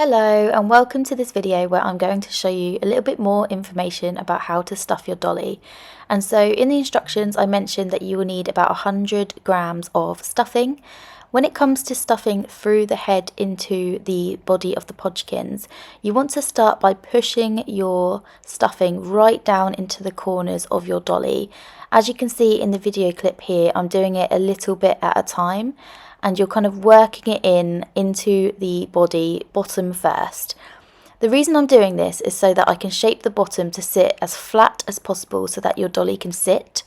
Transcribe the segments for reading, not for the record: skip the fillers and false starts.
Hello and welcome to this video where I'm going to show you a little bit more information about how to stuff your dolly. And so in the instructions I mentioned that you will need about 100 grams of stuffing. When it comes to stuffing through the head into the body of the Podgekins, you want to start by pushing your stuffing right down into the corners of your dolly. As you can see in the video clip here, I'm doing it a little bit at a time, and you're kind of working it into the body bottom first. The reason I'm doing this is so that I can shape the bottom to sit as flat as possible so that your dolly can sit,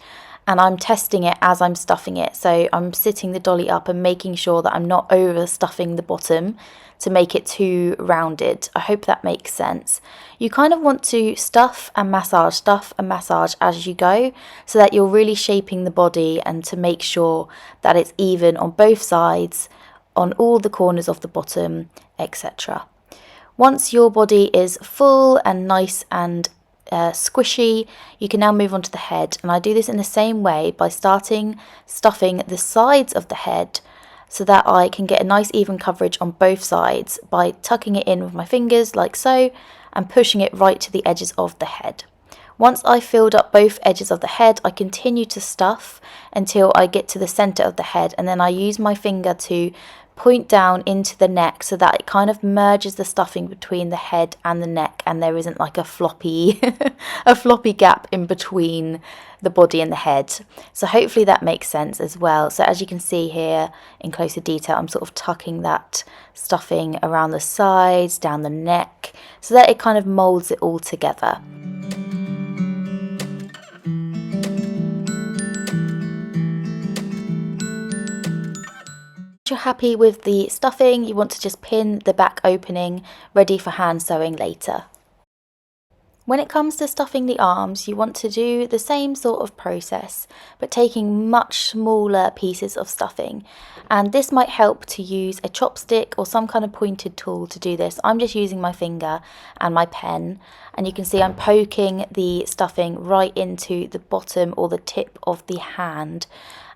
and I'm testing it as I'm stuffing it. So I'm sitting the dolly up and making sure that I'm not over stuffing the bottom to make it too rounded. I hope that makes sense. You kind of want to stuff and massage as you go so that you're really shaping the body and to make sure that it's even on both sides, on all the corners of the bottom, etc. Once your body is full and nice and squishy, you can now move on to the head, and I do this in the same way by starting stuffing the sides of the head so that I can get a nice even coverage on both sides by tucking it in with my fingers like so and pushing it right to the edges of the head. Once I've filled up both edges of the head, I continue to stuff until I get to the center of the head, and then I use my finger to point down into the neck so that it kind of merges the stuffing between the head and the neck, and there isn't like a floppy a floppy gap in between the body and the head. So hopefully that makes sense as well. So as you can see here in closer detail, I'm sort of tucking that stuffing around the sides, down the neck, so that it kind of molds it all together. You're happy with the stuffing, you want to just pin the back opening ready for hand sewing later. When it comes to stuffing the arms, you want to do the same sort of process but taking much smaller pieces of stuffing, and this might help to use a chopstick or some kind of pointed tool to do this. I'm just using my finger and my pen, and you can see I'm poking the stuffing right into the bottom or the tip of the hand,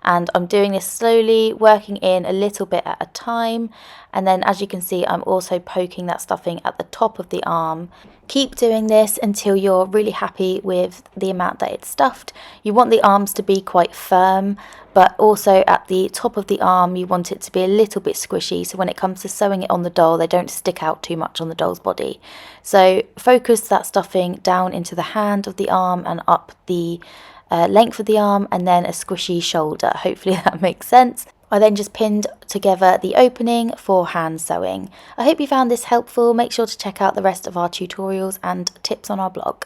and I'm doing this slowly, working in a little bit at a time. And then as you can see, I'm also poking that stuffing at the top of the arm. Keep doing this until you're really happy with the amount that it's stuffed. You want the arms to be quite firm, but also at the top of the arm you want it to be a little bit squishy, so when it comes to sewing it on the doll, they don't stick out too much on the doll's body. So focus that stuffing down into the hand of the arm and up the length of the arm, and then a squishy shoulder. Hopefully that makes sense. I then just pinned together the opening for hand sewing. I hope you found this helpful. Make sure to check out the rest of our tutorials and tips on our blog.